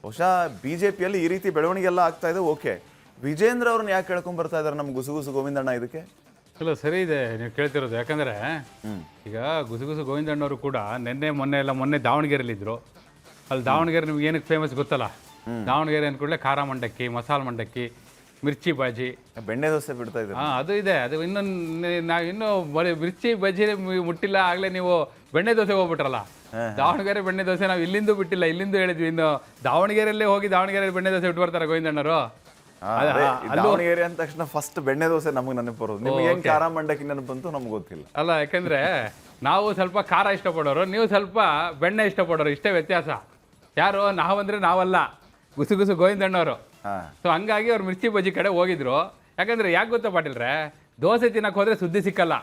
ಬಹುಶಃ ಬಿಜೆಪಿಯಲ್ಲಿ ಈ ರೀತಿ ಬೆಳವಣಿಗೆ ಎಲ್ಲ ಆಗ್ತಾ ಇದೆ. ಓಕೆ, ವಿಜೇಂದ್ರ ಅವ್ರನ್ನ ಯಾಕೆ ಕೇಳ್ಕೊಂಡ್ ಬರ್ತಾ ಇದಾರೆ ನಮ್ಮ ಗುಸುಗುಸು ಗೋವಿಂದಣ್ಣ ಇದಕ್ಕೆ? ಇಲ್ಲ, ಸರಿ ಇದೆ ನೀವು ಕೇಳ್ತಿರೋದು. ಯಾಕಂದರೆ ಈಗ ಗುಸುಗುಸು ಗೋವಿಂದಣ್ಣವರು ಕೂಡ ಮೊನ್ನೆ ದಾವಣಗೆರೆಯಲ್ಲಿದ್ದರು. ಅಲ್ಲಿ ದಾವಣಗೆರೆ ನಿಮ್ಗೆ ಏನಕ್ಕೆ ಫೇಮಸ್ ಗೊತ್ತಲ್ಲ? ದಾವಣಗೆರೆ ಅಂದ್ಕೂಡಲೇ ಖಾರ ಮಂಡಕ್ಕಿ, ಮಸಾಲೆ ಮಂಡಕ್ಕಿ, ಮಿರ್ಚಿ ಬಾಜಿ, ಬೆಣ್ಣೆ ದೋಸೆ ಬಿಡ್ತಾ ಇದ್ದಾರೆ. ಅದು ಇದೆ. ಅದು ಇನ್ನೂ ಮಿರ್ಚಿ ಬಜ್ಜಿ ಮುಟ್ಟಿಲ್ಲ, ಆಗಲೇ ನೀವು ಬೆಣ್ಣೆ ದೋಸೆ ಹೋಗ್ಬಿಟ್ರಲ್ಲ. ದಾವಣಗೆರೆ ಬೆಣ್ಣೆ ದೋಸೆ ನಾವು ಇಲ್ಲಿಂದ ಬಿಟ್ಟಿಲ್ಲ, ಇಲ್ಲಿಂದ ಹೇಳಿದ್ವಿ. ಇನ್ನು ದಾವಣಗೆರೆಯಲ್ಲೇ ಹೋಗಿ ದಾವಣಗೆರೆ ಬೆಣ್ಣೆ ದೋಸೆ ಬಿಟ್ಟು ಬರ್ತಾರೆ ಗೋವಿಂದಣ್ಣರು. ದಾವಣಗೆರೆ ಅಂದ ತಕ್ಷಣ ಫಸ್ಟ್ ಬೆಣ್ಣೆ ದೋಸೆ ನಮಗೆ ನೆನಪು ಬರೋದು. ನಿಮ್ಗೆ ಹೆಂಗ್ ಖಾರ ಮಂಡಕ್ಕಿ ನೆನಪು ಬಂತು ನಮ್ಗೆ ಗೊತ್ತಿಲ್ಲ ಅಲ್ಲ. ಯಾಕಂದ್ರೆ ನಾವು ಸ್ವಲ್ಪ ಖಾರ ಇಷ್ಟಪಡೋರು, ನೀವು ಸ್ವಲ್ಪ ಬೆಣ್ಣೆ ಇಷ್ಟಪಡೋರು, ಇಷ್ಟೇ ವ್ಯತ್ಯಾಸ. ಯಾರು ನಾವಂದ್ರೆ ನಾವಲ್ಲ, ಗುಸುಗುಸು ಗೋವಿಂದಣ್ಣವರು. ಸೊ ಹಂಗಾಗಿ ಅವ್ರು ಮಿರ್ಚಿ ಬಜ್ಜಿ ಕಡೆ ಹೋಗಿದ್ರು. ಯಾಕಂದ್ರೆ ಯಾಕೆ ಗೊತ್ತಾ ಪಾಟೀಲ್ರೆ, ದೋಸೆ ತಿನ್ನಕ್ ಹೋದ್ರೆ ಸುದ್ದಿ ಸಿಕ್ಕಲ್ಲ.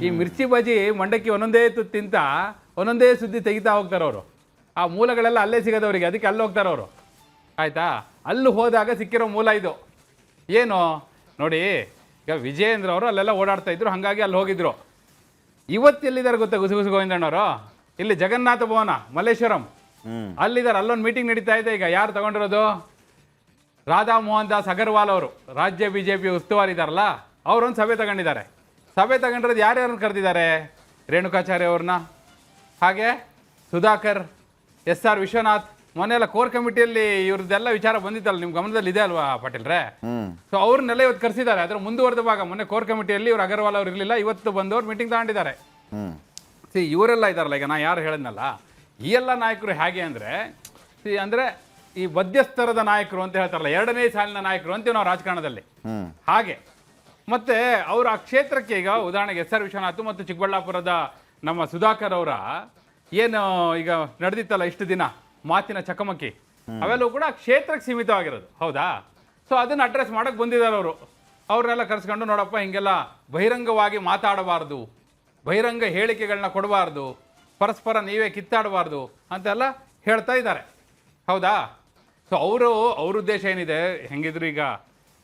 ಈ ಮಿರ್ಚಿ ಬಜ್ಜಿ ಮಂಡಕ್ಕಿ ಒಂದೊಂದೇ ತಿಂತ ಒಂದೊಂದೇ ಸುದ್ದಿ ತೆಗಿತಾ ಹೋಗ್ತಾರೆ ಅವರು. ಆ ಮೂಲಗಳೆಲ್ಲ ಅಲ್ಲೇ ಸಿಗೋದವ್ರಿಗೆ, ಅದಕ್ಕೆ ಅಲ್ಲಿ ಹೋಗ್ತಾರೆ ಅವರು. ಆಯ್ತಾ? ಅಲ್ಲಿ ಹೋದಾಗ ಸಿಕ್ಕಿರೋ ಮೂಲ ಇದು ಏನು ನೋಡಿ. ಈಗ ವಿಜಯೇಂದ್ರ ಅವರು ಅಲ್ಲೆಲ್ಲ ಓಡಾಡ್ತಾ ಇದ್ರು, ಹಾಗಾಗಿ ಅಲ್ಲಿ ಹೋಗಿದ್ರು. ಇವತ್ತೆಲ್ಲಿದ್ದಾರೆ ಗೊತ್ತಾ ಗುಸುಗುಸು ಗೋವಿಂದಣ್ಣವರು? ಇಲ್ಲಿ ಜಗನ್ನಾಥ ಭವನ ಮಲ್ಲೇಶ್ವರಂ ಅಲ್ಲಿದ್ದಾರೆ. ಅಲ್ಲೊಂದು ಮೀಟಿಂಗ್ ನಡೀತಾ ಇದೆ. ಈಗ ಯಾರು ತಗೊಂಡಿರೋದು? ರಾಧಾ ಮೋಹನ್ ದಾಸ್ ಅಗರ್ವಾಲ್ ಅವರು, ರಾಜ್ಯ ಬಿಜೆಪಿ ಉಸ್ತುವಾರಿ ಇದಾರಲ್ಲ, ಅವರೊಂದು ಸಭೆ ತಗೊಂಡಿದ್ದಾರೆ. ಸಭೆ ತಗೊಂಡಿರೋದು ಯಾರ್ಯಾರನ್ನು ಕರೆದಿದ್ದಾರೆ? ರೇಣುಕಾಚಾರ್ಯ ಅವ್ರನ್ನ, ಹಾಗೆ ಸುಧಾಕರ್, SR ವಿಶ್ವನಾಥ್. ಮೊನ್ನೆಲ್ಲ ಕೋರ್ ಕಮಿಟಿಯಲ್ಲಿ ಇವ್ರದ್ದೆಲ್ಲ ವಿಚಾರ ಬಂದಿತ್ತಲ್ಲ, ನಿಮ್ಮ ಗಮನದಲ್ಲಿ ಇದೆ ಅಲ್ವಾ ಪಾಟೀಲ್ರೆ? ಸೊ ಅವ್ರನ್ನೆಲ್ಲ ಇವತ್ತು ಕರೆಸಿದ್ದಾರೆ. ಅದರ ಮುಂದುವರೆದ ಭಾಗ. ಮೊನ್ನೆ ಕೋರ್ ಕಮಿಟಿಯಲ್ಲಿ ಇವ್ರು ಅಗರ್ವಾಲ್ ಅವ್ರು ಇರಲಿಲ್ಲ, ಇವತ್ತು ಬಂದವ್ರು ಮೀಟಿಂಗ್ ತಗೊಂಡಿದ್ದಾರೆ. ಇವರೆಲ್ಲ ಇದಾರಲ್ಲ, ಈಗ ನಾ ಯಾರು ಹೇಳಿದ್ನಲ್ಲ, ಈ ಎಲ್ಲ ನಾಯಕರು ಹೇಗೆ ಅಂದರೆ ಈ ಮಧ್ಯಸ್ಥರದ ನಾಯಕರು ಅಂತ ಹೇಳ್ತಾರಲ್ಲ, ಎರಡನೇ ಸಾಲಿನ ನಾಯಕರು ಅಂತೀವಿ ನಾವು ರಾಜಕಾರಣದಲ್ಲಿ. ಹಾಗೆ ಮತ್ತೆ ಅವರು ಆ ಕ್ಷೇತ್ರಕ್ಕೆ, ಈಗ ಉದಾಹರಣೆಗೆ SR ವಿಶ್ವನಾಥ್ ಮತ್ತು ಚಿಕ್ಕಬಳ್ಳಾಪುರದ ನಮ್ಮ ಸುಧಾಕರ್ ಅವರ ಏನು ಈಗ ನಡೆದಿತ್ತಲ್ಲ ಇಷ್ಟು ದಿನ ಮಾತಿನ ಚಕಮಕಿ, ಅವೆಲ್ಲವೂ ಕೂಡ ಕ್ಷೇತ್ರಕ್ಕೆ ಸೀಮಿತವಾಗಿರೋದು. ಹೌದಾ? ಸೊ ಅದನ್ನು ಅಡ್ರೆಸ್ ಮಾಡಕ್ಕೆ ಬಂದಿದ್ದಾರೆ ಅವರು. ಅವ್ರನ್ನೆಲ್ಲ ಕರೆಸ್ಕೊಂಡು, ನೋಡಪ್ಪ ಹಿಂಗೆಲ್ಲ ಬಹಿರಂಗವಾಗಿ ಮಾತಾಡಬಾರ್ದು, ಬಹಿರಂಗ ಹೇಳಿಕೆಗಳನ್ನ ಕೊಡಬಾರ್ದು, ಪರಸ್ಪರ ನೀವೇ ಕಿತ್ತಾಡಬಾರ್ದು ಅಂತೆಲ್ಲ ಹೇಳ್ತಾ ಇದ್ದಾರೆ. ಹೌದಾ? ಸೊ ಅವ್ರ ಉದ್ದೇಶ ಏನಿದೆ, ಹೆಂಗಿದ್ರು ಈಗ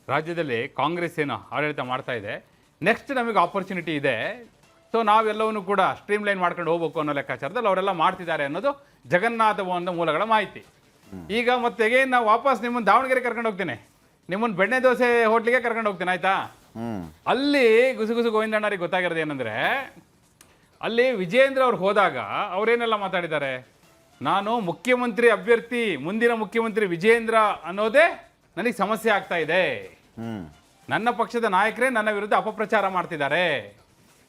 ರಾಜ್ಯದಲ್ಲಿ ಕಾಂಗ್ರೆಸ್ ಏನು ಆಡಳಿತ ಮಾಡ್ತಾ ಇದೆ, ನೆಕ್ಸ್ಟ್ ನಮಗೆ ಆಪರ್ಚುನಿಟಿ ಇದೆ. ಸೊ ನಾವೆಲ್ಲವನ್ನೂ ಕೂಡ ಸ್ಟ್ರೀಮ್ ಲೈನ್ ಮಾಡ್ಕೊಂಡು ಹೋಗ್ಬೇಕು ಅನ್ನೋ ಲೆಕ್ಕಾಚಾರದಲ್ಲಿ ಅವರೆಲ್ಲ ಮಾಡ್ತಿದ್ದಾರೆ ಅನ್ನೋದು ಜಗನ್ನಾಥ ಭವನದ ಮೂಲಗಳ ಮಾಹಿತಿ. ಈಗ ಮತ್ತೆ ನಾವು ವಾಪಸ್ ನಿಮ್ಮನ್ನು ದಾವಣಗೆರೆ ಕರ್ಕೊಂಡು ಹೋಗ್ತೀನಿ, ನಿಮ್ಮನ್ನು ಬೆಣ್ಣೆ ದೋಸೆ ಹೋಟ್ಲಿಗೆ ಕರ್ಕೊಂಡು ಹೋಗ್ತೀನಿ. ಆಯ್ತಾ? ಅಲ್ಲಿ ಗುಸುಗುಸು ಗೋವಿಂದಣ್ಣರಿಗೆ ಗೊತ್ತಾಗಿರೋದು ಏನಂದ್ರೆ, ಅಲ್ಲಿ ವಿಜಯೇಂದ್ರ ಅವ್ರು ಹೋದಾಗ ಅವರೇನೆಲ್ಲ ಮಾತಾಡಿದ್ದಾರೆ? ನಾನು ಮುಖ್ಯಮಂತ್ರಿ ಅಭ್ಯರ್ಥಿ, ಮುಂದಿನ ಮುಖ್ಯಮಂತ್ರಿ ವಿಜಯೇಂದ್ರ ಅನ್ನೋದೇ ನನಗೆ ಸಮಸ್ಯೆ ಆಗ್ತಾ ಇದೆ. ನನ್ನ ಪಕ್ಷದ ನಾಯಕರೇ ನನ್ನ ವಿರುದ್ಧ ಅಪಪ್ರಚಾರ ಮಾಡ್ತಿದ್ದಾರೆ,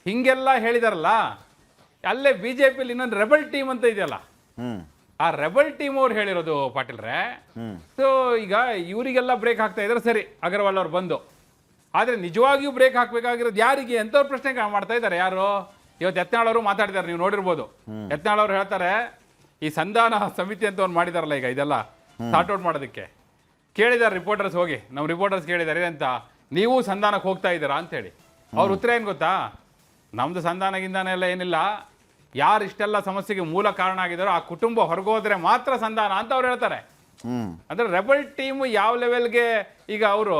ಹಿಂಗೆಲ್ಲ ಹೇಳಿದಾರಲ್ಲ. ಅಲ್ಲೇ ಬಿಜೆಪಿಯಲ್ಲಿ ಇನ್ನೊಂದು ರೆಬಲ್ ಟೀಮ್ ಅಂತ ಇದೆಯಲ್ಲ, ಆ ರೆಬಲ್ ಟೀಮ್ ಅವ್ರು ಹೇಳಿರೋದು ಪಾಟೀಲ್ರೆ. ಸೊ ಈಗ ಇವರಿಗೆಲ್ಲ ಬ್ರೇಕ್ ಹಾಕ್ತಾ ಇದ್ದಾರೆ. ಸರಿ, ಅಗರ್ವಾಲ್ ಅವ್ರು ಬಂದು, ಆದರೆ ನಿಜವಾಗಿಯೂ ಬ್ರೇಕ್ ಹಾಕ್ಬೇಕಾಗಿರೋದು ಯಾರಿಗೆ ಅಂತವ್ರು ಪ್ರಶ್ನೆ ಮಾಡ್ತಾ ಇದ್ದಾರೆ. ಯಾರು? ಇವತ್ತು ಯತ್ನಾಳ್ ಅವರು ಮಾತಾಡಿದ್ದಾರೆ, ನೀವು ನೋಡಿರ್ಬೋದು. ಯತ್ನಾಳ್ ಅವರು ಹೇಳ್ತಾರೆ, ಈ ಸಂಧಾನ ಸಮಿತಿ ಅಂತ ಒಂದು ಮಾಡಿದಾರಲ್ಲ ಈಗ, ಇದೆಲ್ಲ ಸಾರ್ಟ್ ಔಟ್ ಮಾಡೋದಕ್ಕೆ ಕೇಳಿದ್ದಾರೆ ರಿಪೋರ್ಟರ್ಸ್. ಹೋಗಿ ನಮ್ಮ ರಿಪೋರ್ಟರ್ಸ್ ಕೇಳಿದ್ದಾರೆ ಅಂತ, ನೀವು ಸಂಧಾನಕ್ಕೆ ಹೋಗ್ತಾ ಇದ್ದೀರಾ ಅಂತೇಳಿ. ಅವ್ರ ಉತ್ತರ ಏನು ಗೊತ್ತಾ? ನಮ್ಮದು ಸಂಧಾನಗಿಂದಾನೆ ಎಲ್ಲ ಏನಿಲ್ಲ, ಯಾರು ಇಷ್ಟೆಲ್ಲ ಸಮಸ್ಯೆಗೆ ಮೂಲ ಕಾರಣ ಆಗಿದಾರೋ ಆ ಕುಟುಂಬ ಹೊರಗೋದ್ರೆ ಮಾತ್ರ ಸಂಧಾನ ಅಂತ ಅವ್ರು ಹೇಳ್ತಾರೆ. ಅಂದ್ರೆ ರೆಬಲ್ ಟೀಮ್ ಯಾವ ಲೆವೆಲ್ಗೆ ಈಗ ಅವರು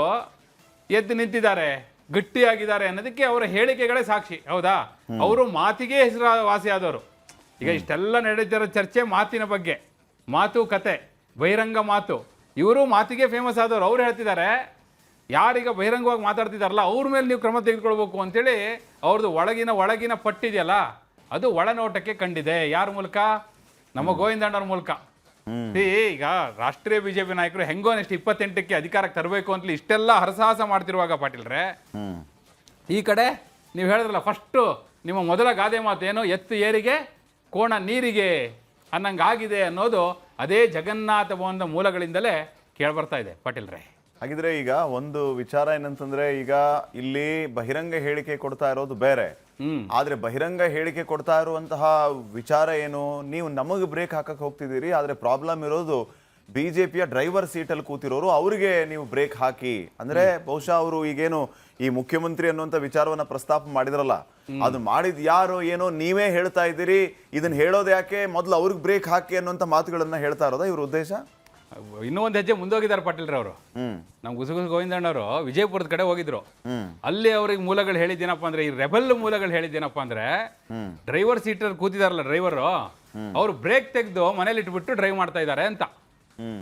ಎದ್ದು ನಿಂತಿದ್ದಾರೆ, ಗಟ್ಟಿಯಾಗಿದ್ದಾರೆ ಅನ್ನೋದಕ್ಕೆ ಅವರ ಹೇಳಿಕೆಗಳೇ ಸಾಕ್ಷಿ. ಹೌದಾ? ಅವರು ಮಾತಿಗೆ ಹೆಸರುವಾಸಿಯಾದವರು. ಈಗ ಇಷ್ಟೆಲ್ಲ ನಡೀತಿರೋ ಚರ್ಚೆ ಮಾತಿನ ಬಗ್ಗೆ, ಮಾತು ಕತೆ, ಬಹಿರಂಗ ಮಾತು. ಇವರು ಮಾತಿಗೆ ಫೇಮಸ್ ಆದವರು. ಅವ್ರು ಹೇಳ್ತಿದ್ದಾರೆ, ಯಾರೀಗ ಬಹಿರಂಗವಾಗಿ ಮಾತಾಡ್ತಿದಾರಲ್ಲ ಅವ್ರ ಮೇಲೆ ನೀವು ಕ್ರಮ ತೆಗೆದುಕೊಳ್ಬೇಕು ಅಂತೇಳಿ ಅವ್ರದ್ದು ಒಳಗಿನ ಪಟ್ಟಿದೆಯಲ್ಲ, ಅದು ಒಳನೋಟಕ್ಕೆ ಕಂಡಿದೆ. ಯಾರ ಮೂಲಕ? ನಮ್ಮ ಗೋವಿಂದಣ್ಣವ್ರ ಮೂಲಕ. ಈಗ ರಾಷ್ಟ್ರೀಯ ಬಿಜೆಪಿ ನಾಯಕರು ಹೆಂಗೋ ನೆಕ್ಸ್ಟ್ 28ಕ್ಕೆ ಅಧಿಕಾರಕ್ಕೆ ತರಬೇಕು ಅಂತಲೇ ಇಷ್ಟೆಲ್ಲ ಹರಸಾಹಸ ಮಾಡ್ತಿರುವಾಗ ಪಾಟೀಲ್ರೆ, ಈ ಕಡೆ ನೀವು ಹೇಳಿದ್ರಲ್ಲ ಫಸ್ಟು ನಿಮ್ಮ ಮೊದಲ ಗಾದೆ ಮಾತು ಏನು? ಎತ್ತು ಏರಿಗೆ ಕೋಣ ನೀರಿಗೆ ಅನ್ನಂಗಾಗಿದೆ ಅನ್ನೋದು ಅದೇ ಜಗನ್ನಾಥ ಭವನದ ಮೂಲಗಳಿಂದಲೇ ಕೇಳ್ಬರ್ತಾ ಇದೆ ಪಾಟೀಲ್ರೆ. ಹಾಗಿದ್ರೆ ಈಗ ಒಂದು ವಿಚಾರ ಏನಂತಂದ್ರೆ, ಈಗ ಇಲ್ಲಿ ಬಹಿರಂಗ ಹೇಳಿಕೆ ಕೊಡ್ತಾ ಇರೋದು ಬೇರೆ, ಆದ್ರೆ ಬಹಿರಂಗ ಹೇಳಿಕೆ ಕೊಡ್ತಾ ಇರುವಂತಹ ವಿಚಾರ ಏನು? ನೀವು ನಮಗೆ ಬ್ರೇಕ್ ಹಾಕಕ್ ಹೋಗ್ತಿದ್ದೀರಿ, ಆದ್ರೆ ಪ್ರಾಬ್ಲಮ್ ಇರೋದು ಬಿಜೆಪಿಯ ಡ್ರೈವರ್ ಸೀಟಲ್ಲಿ ಕೂತಿರೋರು, ಅವರಿಗೆ ನೀವು ಬ್ರೇಕ್ ಹಾಕಿ ಅಂದ್ರೆ ಬಹುಶಃ ಅವರು ಈಗೇನು ಈ ಮುಖ್ಯಮಂತ್ರಿ ಅನ್ನುವಂಥ ವಿಚಾರವನ್ನ ಪ್ರಸ್ತಾಪ ಮಾಡಿದ್ರಲ್ಲ, ಅದು ಮಾಡಿದ್ ಯಾರು ಏನೋ ನೀವೇ ಹೇಳ್ತಾ ಇದ್ದೀರಿ. ಇದನ್ನ ಹೇಳೋದು ಯಾಕೆ? ಮೊದಲು ಅವ್ರಿಗೆ ಬ್ರೇಕ್ ಹಾಕಿ ಅನ್ನುವಂಥ ಮಾತುಗಳನ್ನ ಹೇಳ್ತಾ ಇರೋದಾ ಇವ್ರ ಉದ್ದೇಶ? ಇನ್ನೂ ಒಂದು ಹೆಜ್ಜೆ ಮುಂದೋಗಿದ್ದಾರೆ ಪಾಟೀಲ್ರೆ ಅವರು. ನಮ್ಮ ಗುಸುಗುಸು ಗೋವಿಂದಣ್ಣವರು ವಿಜಯಪುರದ ಕಡೆ ಹೋಗಿದ್ರು. ಅಲ್ಲಿ ಅವ್ರಿಗೆ ಮೂಲಗಳು ಹೇಳಿದ್ದೇನಪ್ಪ ಅಂದ್ರೆ, ಈ ರೆಬಲ್ ಮೂಲಗಳು ಹೇಳಿದ್ದೇನಪ್ಪ ಅಂದ್ರೆ, ಡ್ರೈವರ್ ಸೀಟರ್ ಕೂತಿದಾರಲ್ಲ ಡ್ರೈವರು, ಅವ್ರು ಬ್ರೇಕ್ ತೆಗೆದು ಮನೇಲಿ ಇಟ್ಬಿಟ್ಟು ಡ್ರೈವ್ ಮಾಡ್ತಾ ಇದ್ದಾರೆ ಅಂತ.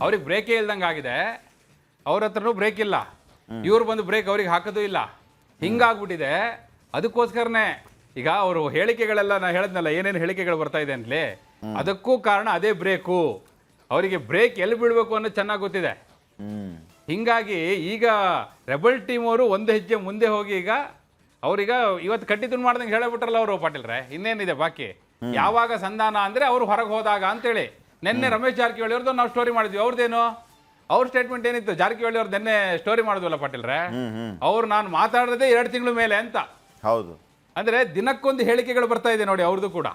ಅವ್ರಿಗೆ ಬ್ರೇಕೇ ಇಲ್ದಂಗೆ ಆಗಿದೆ. ಅವ್ರ ಹತ್ರನೂ ಬ್ರೇಕ್ ಇಲ್ಲ, ಇವ್ರು ಬಂದು ಬ್ರೇಕ್ ಅವ್ರಿಗೆ ಹಾಕೋದು ಇಲ್ಲ, ಹಿಂಗಾಗ್ಬಿಟ್ಟಿದೆ. ಅದಕ್ಕೋಸ್ಕರನೇ ಈಗ ಅವರು ಹೇಳಿಕೆಗಳೆಲ್ಲ ನಾ ಹೇಳಿದ್ನಲ್ಲ, ಏನೇನು ಹೇಳಿಕೆಗಳು ಬರ್ತಾ ಇದೆ ಅಂತಲೇ, ಅದಕ್ಕೂ ಕಾರಣ ಅದೇ ಬ್ರೇಕು. ಅವರಿಗೆ ಬ್ರೇಕ್ ಎಲ್ಲಿ ಬೀಳಬೇಕು ಅನ್ನೋದು ಚೆನ್ನಾಗಿ ಗೊತ್ತಿದೆ. ಹಿಂಗಾಗಿ ಈಗ ರೆಬಲ್ ಟೀಮ್ ಅವರು ಒಂದು ಹೆಜ್ಜೆ ಮುಂದೆ ಹೋಗಿ ಈಗ ಅವ್ರೀಗ ಇವತ್ತು ಕಟ್ಟಿ ತುಂಡು ಮಾಡ್ದಂಗೆ ಹೇಳಬಿಟ್ರಲ್ಲ ಅವರು ಪಾಟೀಲ್ರೆ, ಇನ್ನೇನಿದೆ ಬಾಕಿ. ಯಾವಾಗ ಸಂಧಾನ ಅಂದ್ರೆ ಅವ್ರು ಹೊರಗೆ ಹೋದಾಗ ಅಂತೇಳಿ ನಿನ್ನೆ ರಮೇಶ್ ಜಾರಕಿಹೊಳಿ ಅವ್ರದ್ದು ನಾವು ಸ್ಟೋರಿ ಮಾಡಿದ್ವಿ. ಅವ್ರದ್ದೇನು ಅವ್ರ ಸ್ಟೇಟ್ಮೆಂಟ್ ಏನಿತ್ತು, ಜಾರಕಿಹೊಳಿ ಅವ್ರು ನಿನ್ನೆ ಸ್ಟೋರಿ ಮಾಡಿದ್ವಲ್ಲ ಪಾಟೀಲ್ರೆ, ಅವ್ರು ನಾನು ಮಾತಾಡೋದೇ 2 ತಿಂಗಳ ಮೇಲೆ ಅಂತ. ಹೌದು, ಅಂದ್ರೆ ದಿನಕ್ಕೊಂದು ಹೇಳಿಕೆಗಳು ಬರ್ತಾ ಇದೆ ನೋಡಿ ಅವ್ರದ್ದು ಕೂಡ.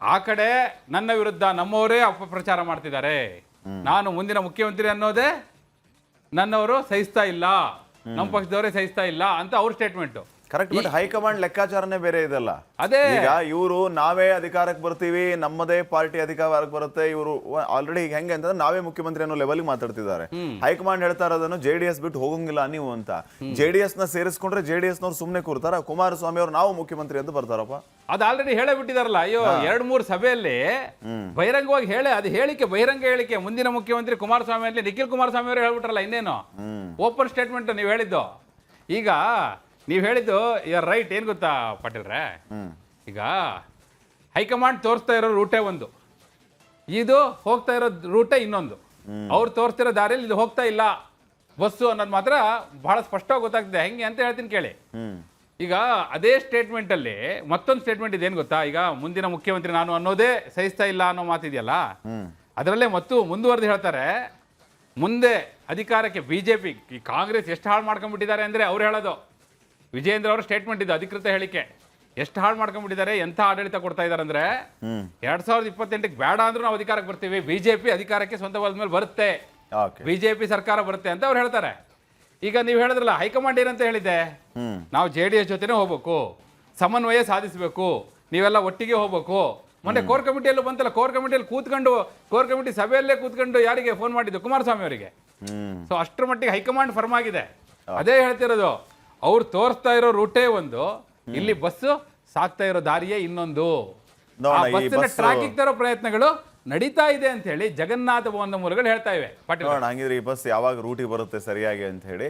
ಆ ಕಡೆ ನನ್ನ ವಿರುದ್ಧ ನಮ್ಮವರೇ ಅಪಪ್ರಚಾರ ಮಾಡ್ತಿದ್ದಾರೆ, ನಾನು ಮುಂದಿನ ಮುಖ್ಯಮಂತ್ರಿ ಅನ್ನೋದೇ ನನ್ನವರು ಸಹಿಸ್ತಾ ಇಲ್ಲ, ನಮ್ಮ ಪಕ್ಷದವರೇ ಸಹಿಸ್ತಾ ಇಲ್ಲ ಅಂತ ಅವ್ರ ಸ್ಟೇಟ್ಮೆಂಟ್. ಕರೆಕ್ಟ್. ಬಟ್ ಹೈಕಮಾಂಡ್ ಲೆಕ್ಕಾಚಾರನೇ ಬೇರೆ ಇದೆಲ್ಲ. ಅದೇ ಈಗ ಇವರು ನಾವೇ ಅಧಿಕಾರಕ್ಕೆ ಬರ್ತೀವಿ, ನಮ್ಮದೇ ಪಾರ್ಟಿ ಅಧಿಕಾರಕ್ಕೆ ಬರುತ್ತೆ, ಇವರು ಆಲ್ರೆಡಿ ಈಗ ಹೆಂಗೆ ಅಂತಂದ್ರೆ ನಾವೇ ಮುಖ್ಯಮಂತ್ರಿ ಅನ್ನೋ ಲೆವೆಲ್ ಮಾತಾಡ್ತಿದ್ದಾರೆ. ಹೈಕಮಾಂಡ್ ಹೇಳ್ತಾ ಇರೋದನ್ನು JDS ಬಿಟ್ಟು ಹೋಗಂಗಿಲ್ಲ ನೀವು ಅಂತ. JDS ನ ಸೇರಿಸ್ಕೊಂಡ್ರೆ JDS ನವ್ರು ಸುಮ್ನೆ ಕೂರ್ತಾರ, ಕುಮಾರಸ್ವಾಮಿ ಅವ್ರು ನಾವು ಮುಖ್ಯಮಂತ್ರಿ ಅಂತ ಬರ್ತಾರಪ್ಪ. ಅದು ಆಲ್ರೆಡಿ ಹೇಳೇ ಬಿಟ್ಟಿದಾರಲ್ಲ. ಅಯ್ಯೋ 2-3 ಸಭೆಯಲ್ಲಿ ಬಹಿರಂಗವಾಗಿ ಅದು ಹೇಳಿಕೆ, ಬಹಿರಂಗ ಹೇಳಿಕೆ, ಮುಂದಿನ ಮುಖ್ಯಮಂತ್ರಿ ಕುಮಾರಸ್ವಾಮಿ ಅಲ್ಲಿ ನಿಖಿಲ್ ಕುಮಾರಸ್ವಾಮಿ ಅವರು ಹೇಳ್ಬಿಟ್ರಲ್ಲ, ಇನ್ನೇನು ಓಪನ್ ಸ್ಟೇಟ್ಮೆಂಟ್ ನೀವು ಹೇಳಿದ್ದು. ಈಗ ನೀವು ಹೇಳಿದ್ದು ರೈಟ್. ಏನು ಗೊತ್ತಾ ಪಾಟೀಲ್ರೆ, ಈಗ ಹೈಕಮಾಂಡ್ ತೋರಿಸ್ತಾ ಇರೋ ರೂಟೇ ಒಂದು, ಇದು ಹೋಗ್ತಾ ಇರೋ ರೂಟೇ ಇನ್ನೊಂದು. ಅವ್ರು ತೋರಿಸ್ತಿರೋ ದಾರಿಯಲ್ಲಿ ಇದು ಹೋಗ್ತಾ ಇಲ್ಲ ಬಸ್ಸು ಅನ್ನೋದು ಮಾತ್ರ ಬಹಳ ಸ್ಪಷ್ಟವಾಗಿ ಗೊತ್ತಾಗ್ತದೆ. ಹೆಂಗೆ ಅಂತ ಹೇಳ್ತೀನಿ ಕೇಳಿ. ಈಗ ಅದೇ ಸ್ಟೇಟ್ಮೆಂಟ್ ಅಲ್ಲಿ ಮತ್ತೊಂದು ಸ್ಟೇಟ್ಮೆಂಟ್ ಇದೆ. ಏನು ಗೊತ್ತಾ, ಈಗ ಮುಂದಿನ ಮುಖ್ಯಮಂತ್ರಿ ನಾನು ಅನ್ನೋದೇ ಸಹಿಸ್ತಾ ಇಲ್ಲ ಅನ್ನೋ ಮಾತಿದೆಯಲ್ಲ, ಅದರಲ್ಲೇ ಮುಂದುವರೆದು ಹೇಳ್ತಾರೆ, ಮುಂದೆ ಅಧಿಕಾರಕ್ಕೆ ಬಿಜೆಪಿ ಕಾಂಗ್ರೆಸ್ ಎಷ್ಟು ಹಾಳು ಮಾಡ್ಕೊಂಡ್ಬಿಟ್ಟಿದ್ದಾರೆ ಅಂದ್ರೆ ಅವ್ರು ಹೇಳೋದು. ವಿಜಯೇಂದ್ರ ಅವರ ಸ್ಟೇಟ್ಮೆಂಟ್ ಇದು, ಅಧಿಕೃತ ಹೇಳಿಕೆ. ಎಷ್ಟು ಹಾಳು ಮಾಡ್ಕೊಂಡ್ಬಿಟ್ಟಿದ್ದಾರೆ, ಎಂಥ ಆಡಳಿತ ಕೊಡ್ತಾ ಇದ್ದಾರೆ ಅಂದ್ರೆ 2028ಕ್ಕೆ ಬೇಡ ಅಂದ್ರೂ ನಾವು ಅಧಿಕಾರಕ್ಕೆ ಬರ್ತೀವಿ, ಬಿಜೆಪಿ ಅಧಿಕಾರಕ್ಕೆ ಸ್ವಂತ ಬಲದ ಮೇಲೆ ಬರುತ್ತೆ, ಬಿಜೆಪಿ ಸರ್ಕಾರ ಬರುತ್ತೆ ಅಂತ ಅವ್ರು ಹೇಳ್ತಾರೆ. ಈಗ ನೀವು ಹೇಳಿದ್ರಲ್ಲ ಹೈಕಮಾಂಡ್ ಏನಂತ ಹೇಳಿದೆ, ನಾವು JDS ಜೊತೆನೇ ಹೋಗ್ಬೇಕು, ಸಮನ್ವಯ ಸಾಧಿಸಬೇಕು, ನೀವೆಲ್ಲ ಒಟ್ಟಿಗೆ ಹೋಗ್ಬೇಕು. ಮೊನ್ನೆ ಕೋರ್ ಕಮಿಟಿಯಲ್ಲೂ ಬಂತಲ್ಲ, ಕೋರ್ ಕಮಿಟಿಯಲ್ಲಿ ಕೂತ್ಕೊಂಡು, ಕೋರ್ ಕಮಿಟಿ ಸಭೆಯಲ್ಲೇ ಕೂತ್ಕೊಂಡು ಯಾರಿಗೆ ಫೋನ್ ಮಾಡಿದ್ದು, ಕುಮಾರಸ್ವಾಮಿ ಅವರಿಗೆ. ಸೊ ಅಷ್ಟರ ಮಟ್ಟಿಗೆ ಹೈಕಮಾಂಡ್ ಫರ್ಮ್ ಆಗಿದೆ. ಅದೇ ಹೇಳ್ತಿರೋದು, ಅವ್ರು ತೋರಿಸ್ತಾ ಇರೋ ರೂಟೇ ಒಂದು, ಇಲ್ಲಿ ಬಸ್ಸು ಸಾಕ್ತಾ ಇರೋ ದಾರಿಯೇ ಇನ್ನೊಂದು. ಟ್ರಾಕಿಂಗ್ ತರೋ ಪ್ರಯತ್ನಗಳು ನಡೀತಾ ಇದೆ ಅಂತ ಹೇಳಿ ಜಗನ್ನಾಥ ಭವನದ ಮೂಲಗಳು ಹೇಳ್ತಾ ಇವೆ. ಹಂಗಿದ್ರೆ ಈ ಬಸ್ ಯಾವಾಗ ರೂಟಿಗೆ ಬರುತ್ತೆ ಸರಿಯಾಗಿ ಅಂತ ಹೇಳಿ